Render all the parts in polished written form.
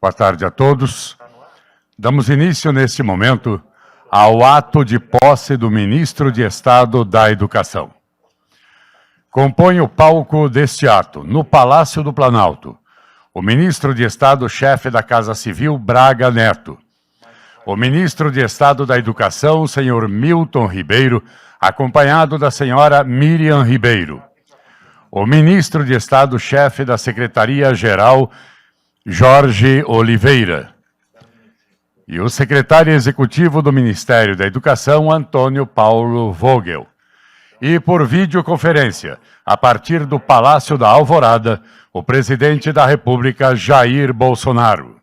Boa tarde a todos. Damos início, neste momento, ao ato de posse do Ministro de Estado da Educação. Compõe o palco deste ato, no Palácio do Planalto, o Ministro de Estado, chefe da Casa Civil, Braga Neto. O Ministro de Estado da Educação, senhor Milton Ribeiro, acompanhado da senhora Miriam Ribeiro. O Ministro de Estado, chefe da Secretaria-Geral, Jorge Oliveira. E o secretário executivo do Ministério da Educação, Antônio Paulo Vogel. E por videoconferência, a partir do Palácio da Alvorada, o presidente da República, Jair Bolsonaro.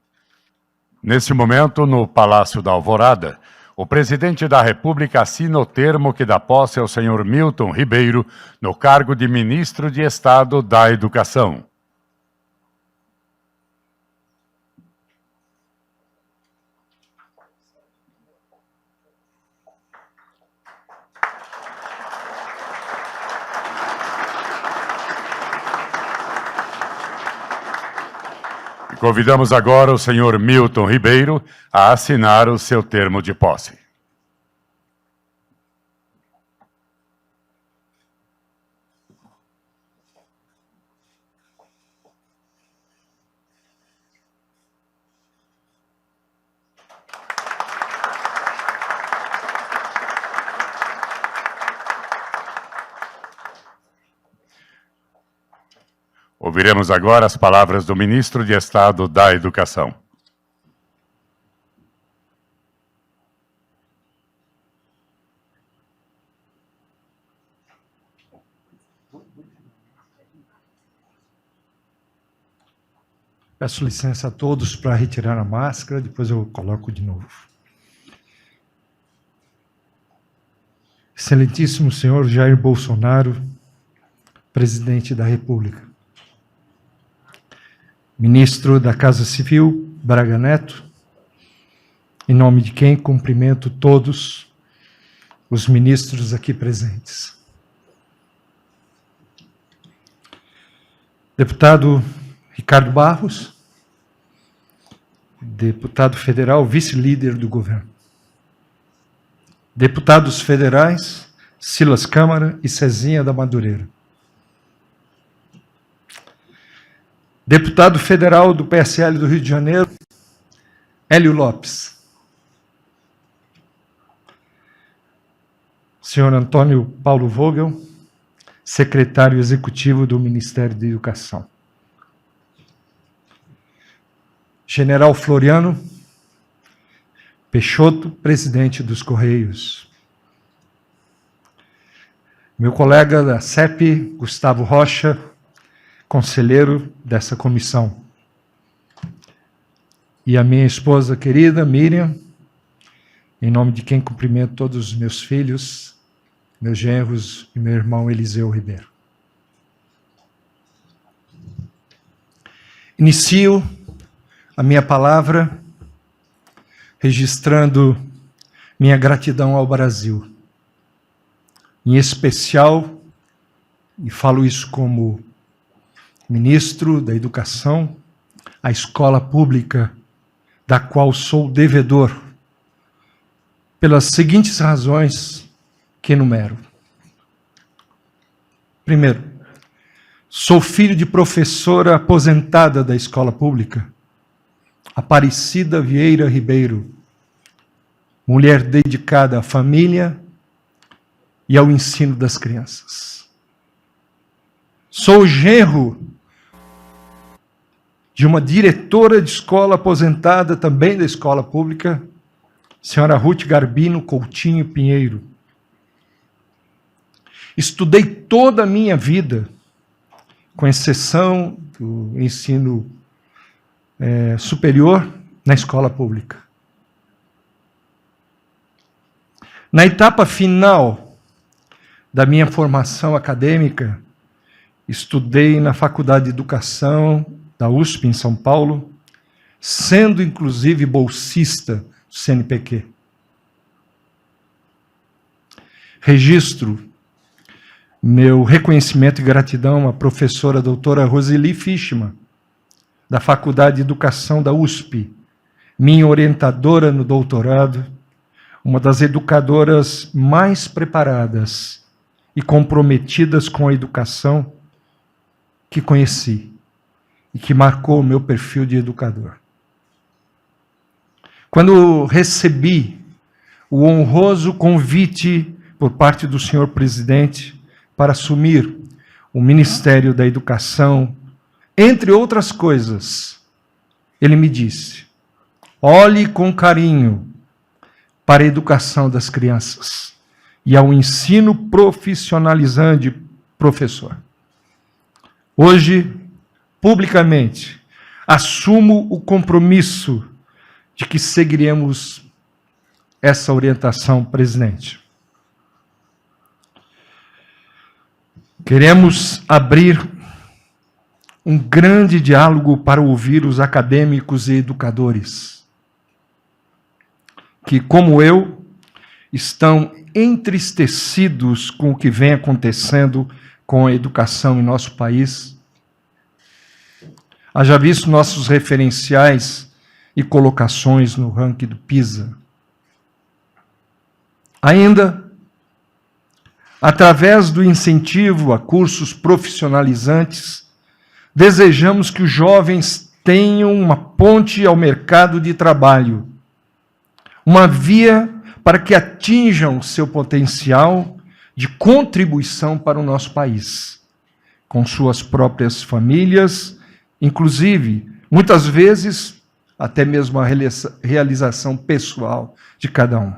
Neste momento, no Palácio da Alvorada, o presidente da República assina o termo que dá posse ao senhor Milton Ribeiro no cargo de Ministro de Estado da Educação. Convidamos agora o senhor Milton Ribeiro a assinar o seu termo de posse. Ouviremos agora as palavras do Ministro de Estado da Educação. Peço licença a todos para retirar a máscara, depois eu coloco de novo. Excelentíssimo senhor Jair Bolsonaro, presidente da República. Ministro da Casa Civil, Braga Neto, em nome de quem cumprimento todos os ministros aqui presentes. Deputado Ricardo Barros, deputado federal, vice-líder do governo. Deputados federais, Silas Câmara e Cezinha da Madureira. Deputado federal do PSL do Rio de Janeiro, Hélio Lopes. Senhor Antônio Paulo Vogel, secretário executivo do Ministério da Educação. General Floriano Peixoto, presidente dos Correios. Meu colega da CEP, Gustavo Rocha, conselheiro dessa comissão. E a minha esposa querida, Miriam, em nome de quem cumprimento todos os meus filhos, meus genros e meu irmão Eliseu Ribeiro. Inicio a minha palavra registrando minha gratidão ao Brasil. Em especial, e falo isso como Ministro da Educação, a escola pública da qual sou devedor, pelas seguintes razões que enumero. Primeiro, sou filho de professora aposentada da escola pública, Aparecida Vieira Ribeiro, mulher dedicada à família e ao ensino das crianças. Sou genro de uma diretora de escola aposentada, também da escola pública, senhora Ruth Garbino Coutinho Pinheiro. Estudei toda a minha vida, com exceção do ensino superior, na escola pública. Na etapa final da minha formação acadêmica, estudei na Faculdade de Educação da USP, em São Paulo, sendo inclusive bolsista do CNPq. Registro meu reconhecimento e gratidão à professora doutora Roseli Fischmann, da Faculdade de Educação da USP, minha orientadora no doutorado, uma das educadoras mais preparadas e comprometidas com a educação que conheci e que marcou o meu perfil de educador. Quando recebi o honroso convite por parte do senhor presidente para assumir o Ministério da Educação, entre outras coisas, ele me disse: olhe com carinho para a educação das crianças e ao ensino profissionalizante, professor. Hoje, publicamente, assumo o compromisso de que seguiremos essa orientação, presidente. Queremos abrir um grande diálogo para ouvir os acadêmicos e educadores, que, como eu, estão entristecidos com o que vem acontecendo com a educação em nosso país. Haja visto nossos referenciais e colocações no ranking do PISA. Ainda, através do incentivo a cursos profissionalizantes, desejamos que os jovens tenham uma ponte ao mercado de trabalho, uma via para que atinjam seu potencial de contribuição para o nosso país, com suas próprias famílias, inclusive, muitas vezes, até mesmo a realização pessoal de cada um.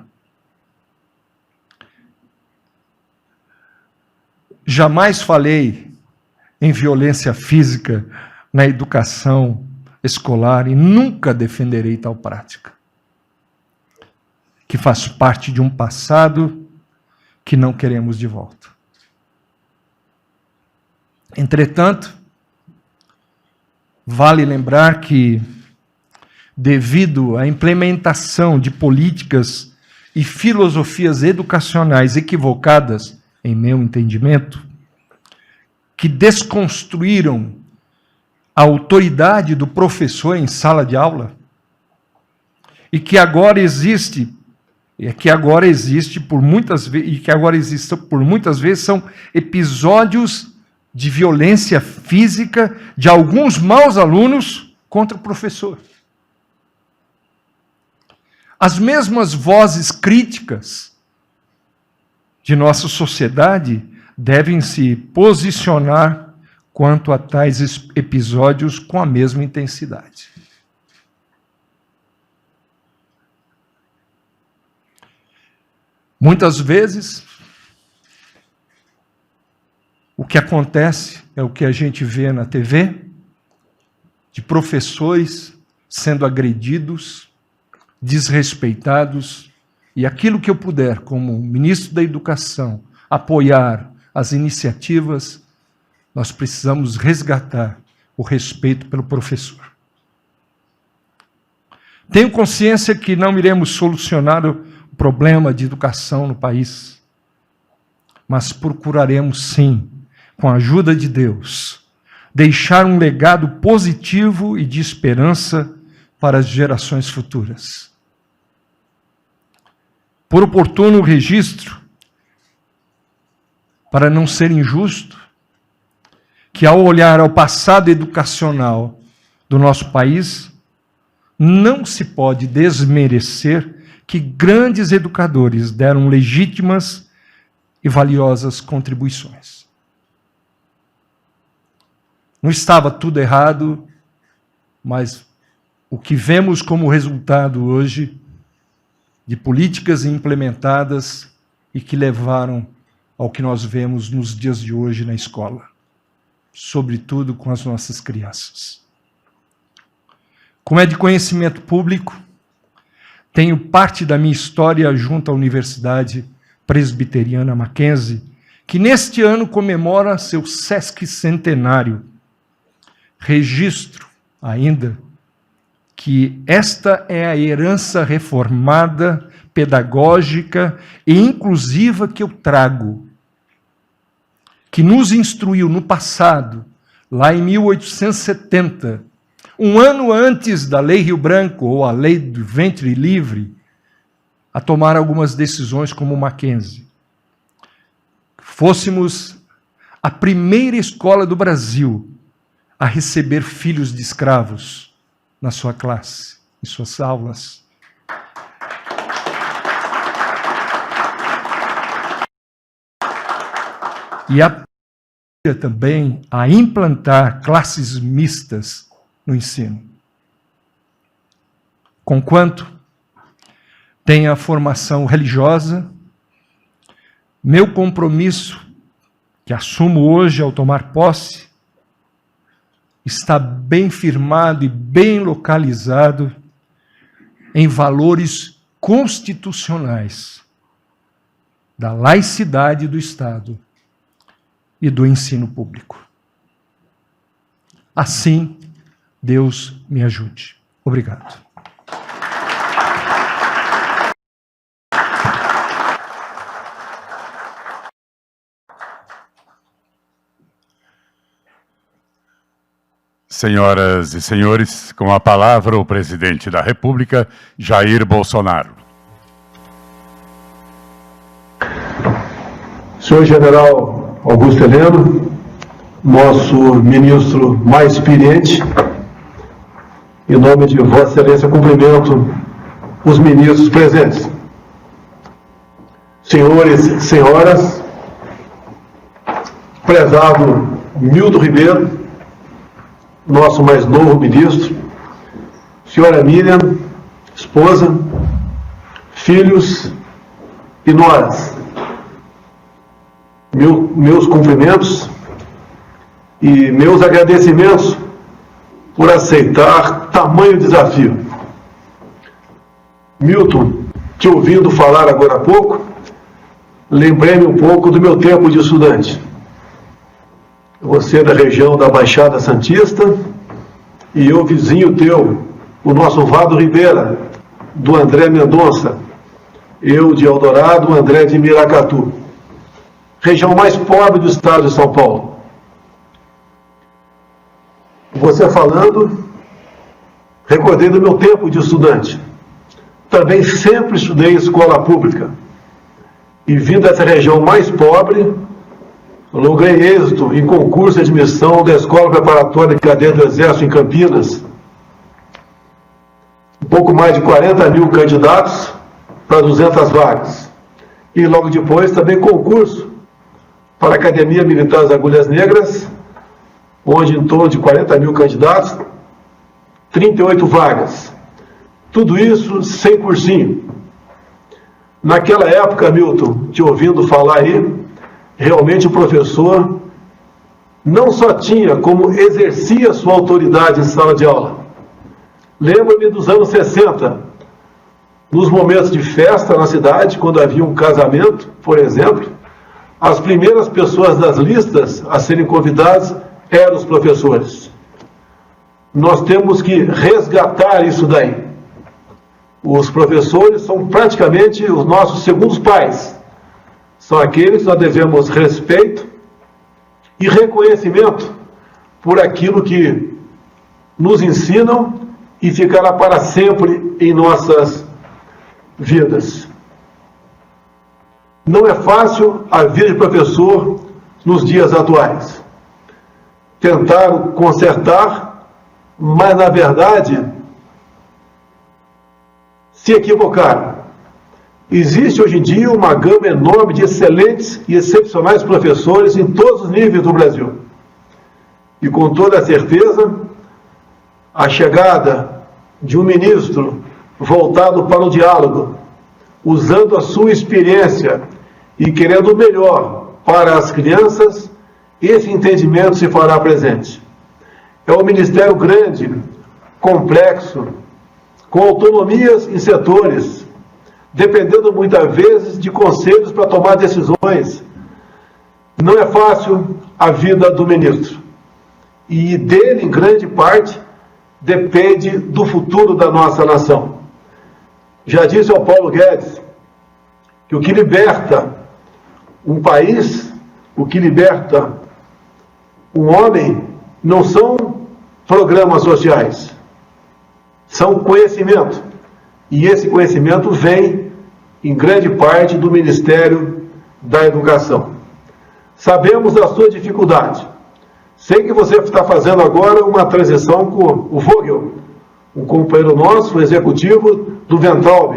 Jamais falei em violência física na educação escolar e nunca defenderei tal prática, que faz parte de um passado que não queremos de volta. Entretanto, vale lembrar que, devido à implementação de políticas e filosofias educacionais equivocadas, em meu entendimento, que desconstruíram a autoridade do professor em sala de aula, e que agora existe por muitas vezes são episódios de violência física de alguns maus alunos contra o professor. As mesmas vozes críticas de nossa sociedade devem se posicionar quanto a tais episódios com a mesma intensidade. Muitas vezes, o que acontece é o que a gente vê na TV, de professores sendo agredidos, desrespeitados, e aquilo que eu puder, como ministro da Educação, apoiar as iniciativas, nós precisamos resgatar o respeito pelo professor. Tenho consciência que não iremos solucionar o problema de educação no país, mas procuraremos sim, com a ajuda de Deus, deixar um legado positivo e de esperança para as gerações futuras. Por oportuno registro, para não ser injusto, que ao olhar ao passado educacional do nosso país, não se pode desmerecer que grandes educadores deram legítimas e valiosas contribuições. Não estava tudo errado, mas o que vemos como resultado hoje de políticas implementadas e que levaram ao que nós vemos nos dias de hoje na escola, sobretudo com as nossas crianças. Como é de conhecimento público, tenho parte da minha história junto à Universidade Presbiteriana Mackenzie, que neste ano comemora seu sesquicentenário. Registro ainda que esta é a herança reformada, pedagógica e inclusiva que eu trago, que nos instruiu no passado, lá em 1870, um ano antes da Lei Rio Branco, ou a Lei do Ventre Livre, a tomar algumas decisões como o Mackenzie. Fôssemos a primeira escola do Brasil a receber filhos de escravos na sua classe, em suas aulas. E também a implantar classes mistas no ensino. Conquanto tenha formação religiosa, meu compromisso, que assumo hoje ao tomar posse, está bem firmado e bem localizado em valores constitucionais da laicidade do Estado e do ensino público. Assim, Deus me ajude. Obrigado. Senhoras e senhores, com a palavra o presidente da República, Jair Bolsonaro. Senhor General Augusto Heleno, nosso ministro mais experiente, em nome de Vossa Excelência, cumprimento os ministros presentes. Senhores e senhoras, prezado Milton Ribeiro, nosso mais novo ministro, senhora Miriam, esposa, filhos e noras, meus cumprimentos e meus agradecimentos por aceitar tamanho desafio. Milton, te ouvindo falar agora há pouco, lembrei-me um pouco do meu tempo de estudante. Você é da região da Baixada Santista e eu vizinho teu, o nosso Vado Ribeira, do André Mendonça, eu de Eldorado, o André de Miracatu. Região mais pobre do estado de São Paulo. Você falando, recordei do meu tempo de estudante. Também sempre estudei em escola pública. E vindo dessa região mais pobre, logrei êxito em concurso de admissão da Escola Preparatória de Cadeia do Exército em Campinas. Um pouco mais de 40 mil candidatos para 200 vagas. E logo depois também concurso para a Academia Militar das Agulhas Negras, onde em torno de 40 mil candidatos, 38 vagas. Tudo isso sem cursinho. Naquela época, Milton, te ouvindo falar aí, realmente o professor não só tinha, como exercia sua autoridade em sala de aula. Lembro-me dos anos 60, nos momentos de festa na cidade, quando havia um casamento, por exemplo, as primeiras pessoas das listas a serem convidadas eram os professores. Nós temos que resgatar isso daí. Os professores são praticamente os nossos segundos pais. São aqueles que nós devemos respeito e reconhecimento por aquilo que nos ensinam e ficará para sempre em nossas vidas. Não é fácil a vida de professor nos dias atuais. Tentaram consertar, mas na verdade se equivocaram. Existe hoje em dia uma gama enorme de excelentes e excepcionais professores em todos os níveis do Brasil. E com toda certeza, a chegada de um ministro voltado para o diálogo, usando a sua experiência e querendo o melhor para as crianças, esse entendimento se fará presente. É um ministério grande, complexo, com autonomias em setores, dependendo muitas vezes de conselhos para tomar decisões. Não é fácil a vida do ministro. E dele, em grande parte, depende do futuro da nossa nação. Já disse ao Paulo Guedes que o que liberta um país, o que liberta um homem, não são programas sociais. São conhecimento. E esse conhecimento vem, em grande parte, do Ministério da Educação. Sabemos da sua dificuldade. Sei que você está fazendo agora uma transição com o Vogel, um companheiro nosso, executivo do Weintraub,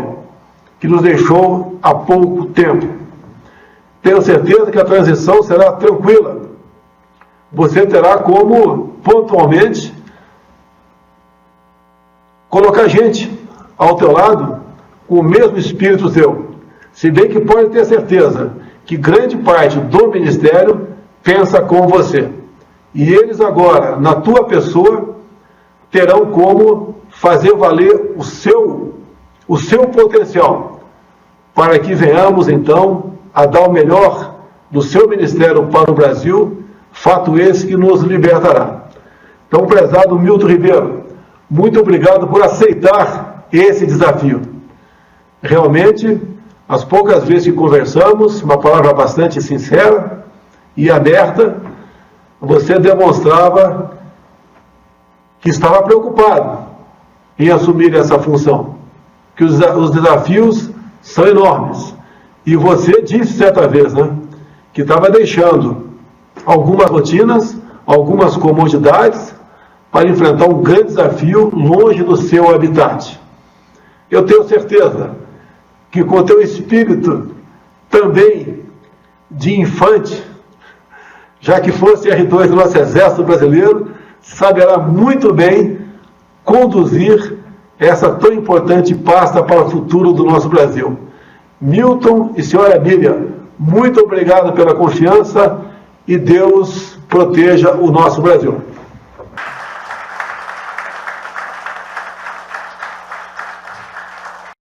que nos deixou há pouco tempo. Tenho certeza que a transição será tranquila. Você terá como, pontualmente, colocar gente ao teu lado com o mesmo espírito teu. Se bem que pode ter certeza que grande parte do Ministério pensa como você. E eles agora, na tua pessoa, terão como fazer valer o seu potencial, para que venhamos, então, a dar o melhor do seu ministério para o Brasil, fato esse que nos libertará. Então, prezado Milton Ribeiro, muito obrigado por aceitar esse desafio. Realmente, as poucas vezes que conversamos, uma palavra bastante sincera e aberta, você demonstrava que estava preocupado em assumir essa função, que os desafios são enormes. E você disse certa vez, né, que estava deixando algumas rotinas, algumas comodidades, para enfrentar um grande desafio longe do seu habitat. Eu tenho certeza que com o teu espírito também de infante, já que fosse R2 do nosso Exército Brasileiro, saberá muito bem conduzir essa tão importante pasta para o futuro do nosso Brasil. Milton e senhora Bíblia, muito obrigado pela confiança e Deus proteja o nosso Brasil.